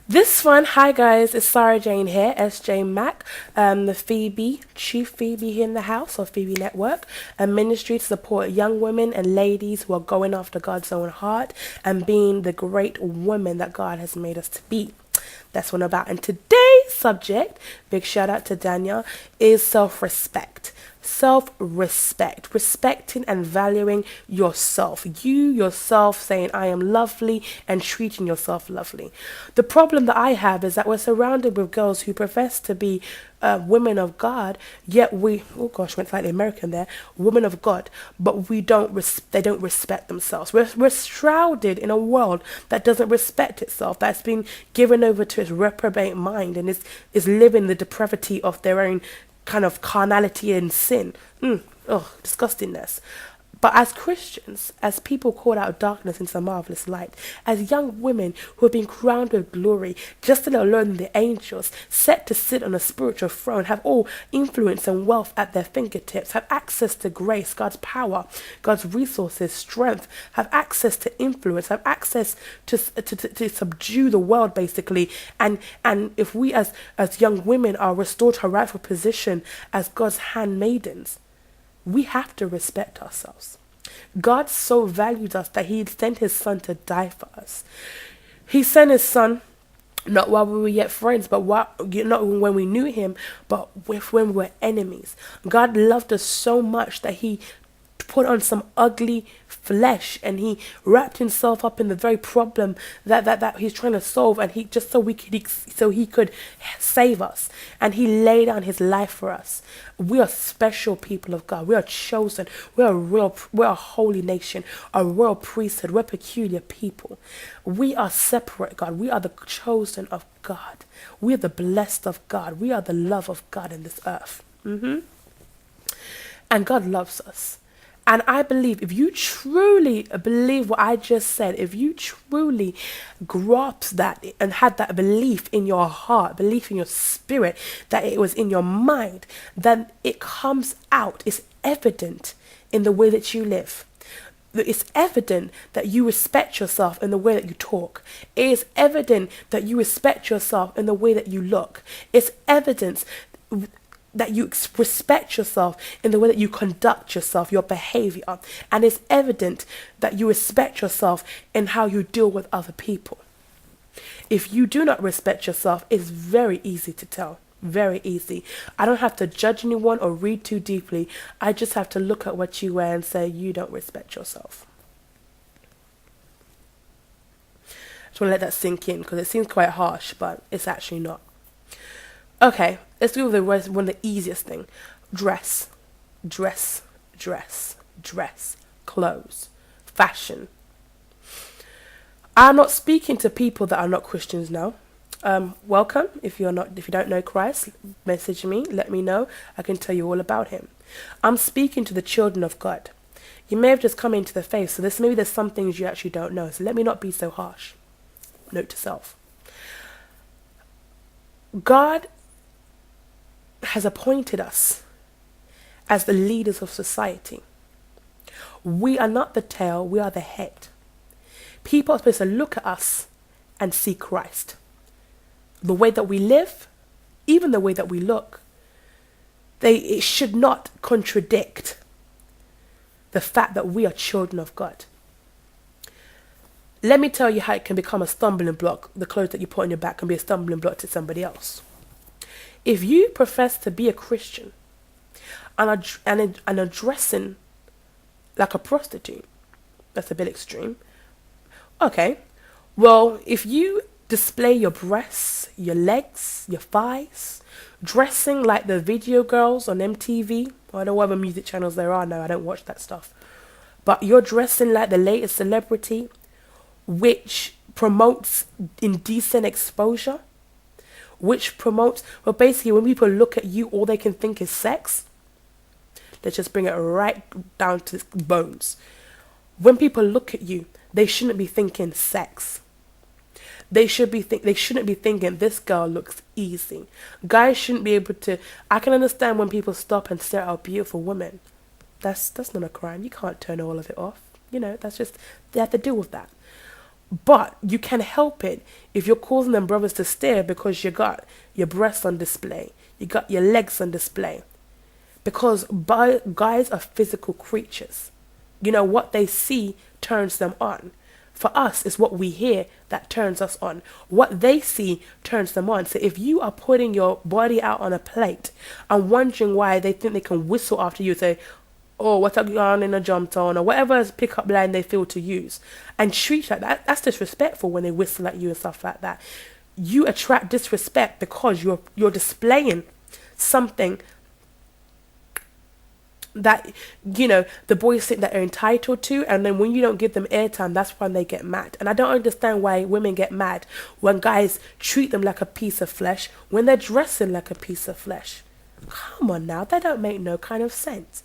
This one, hi guys, it's Sarah Jane here, SJ Mac, the Phoebe, Chief Phoebe here in the house, or Phoebe Network, a ministry to support young women and ladies who are going after God's own heart and being the great women that God has made us to be. That's what I'm about. And today's subject, big shout out to Daniel, is self-respect. Self-respect, respecting and valuing yourself. You yourself saying, I am lovely, and treating yourself lovely. The problem that I have is that we're surrounded with girls who profess to be women of God, yet oh gosh, went slightly American there, women of God, but they don't respect themselves. We're shrouded in a world that doesn't respect itself, that's been given over to its reprobate mind and is living the depravity of their own kind of carnality and sin. Disgustingness. But as Christians, as people called out of darkness into a marvelous light, as young women who have been crowned with glory, just as alone the angels, set to sit on a spiritual throne, have all influence and wealth at their fingertips, have access to grace, God's power, God's resources, strength, have access to influence, have access to subdue the world, basically. And if we as young women are restored to our rightful position as God's handmaidens, we have to respect ourselves. God so valued us that he sent his son to die for us. He sent his son not while we were yet friends, but not when we knew him, but when we were enemies. God loved us so much that he put on some ugly flesh and he wrapped himself up in the very problem that he's trying to solve, and he just so he could save us, and he laid down his life for us. We are special people of God. We are chosen. We're a holy nation, a royal priesthood. We're peculiar people. We are separate, God. We are the chosen of God. We are the blessed of God. We are the love of God in this earth. And God loves us. And I believe if you truly believe what I just said, if you truly grasp that and had that belief in your heart, belief in your spirit, that it was in your mind, then it comes out. It's evident in the way that you live. It's evident that you respect yourself in the way that you talk. It is evident that you respect yourself in the way that you look. It's evidence that you respect yourself in the way that you conduct yourself, your behavior. And it's evident that you respect yourself in how you deal with other people. If you do not respect yourself, it's very easy to tell. Very easy. I don't have to judge anyone or read too deeply. I just have to look at what you wear and say, you don't respect yourself. I just want to let that sink in because it seems quite harsh, but it's actually not. Okay, let's do one of the easiest thing. Dress. Clothes. Fashion. I'm not speaking to people that are not Christians now. Welcome. If you don't know Christ, message me, let me know. I can tell you all about him. I'm speaking to the children of God. You may have just come into the faith, so maybe there's some things you actually don't know. So let me not be so harsh. Note to self. God has appointed us as the leaders of society. We are not the tail, we are the head. People are supposed to look at us and see Christ. The way that we live, even the way that we look, it should not contradict the fact that we are children of God. Let me tell you how it can become a stumbling block. The clothes that you put on your back can be a stumbling block to somebody else. If you profess to be a Christian and are dressing like a prostitute, that's a bit extreme. Okay, well, if you display your breasts, your legs, your thighs, dressing like the video girls on MTV, I don't know what other music channels there are now, I don't watch that stuff, but you're dressing like the latest celebrity, which promotes indecent exposure, which promotes, well, basically when people look at you, all they can think is sex. Let's just bring it right down to bones. When people look at you, they shouldn't be thinking sex. They shouldn't be thinking this girl looks easy. Guys shouldn't be able to. I can understand when people stop and stare at a beautiful woman. That's not a crime. You can't turn all of it off. That's just, they have to deal with that. But you can help it if you're causing them brothers to stare because you got your breasts on display, you got your legs on display. Because guys are physical creatures. You know, what they see turns them on. For us, it's what we hear that turns us on. What they see turns them on. So if you are putting your body out on a plate and wondering why they think they can whistle after you, say, oh, what a yarn in a jump on, or whatever pickup line they feel to use, and treat like that, that's disrespectful when they whistle at you and stuff like that. You attract disrespect because you're displaying something that, you know, the boys think that they're entitled to, and then when you don't give them airtime, that's when they get mad. And I don't understand why women get mad when guys treat them like a piece of flesh when they're dressing like a piece of flesh. Come on now, that don't make no kind of sense.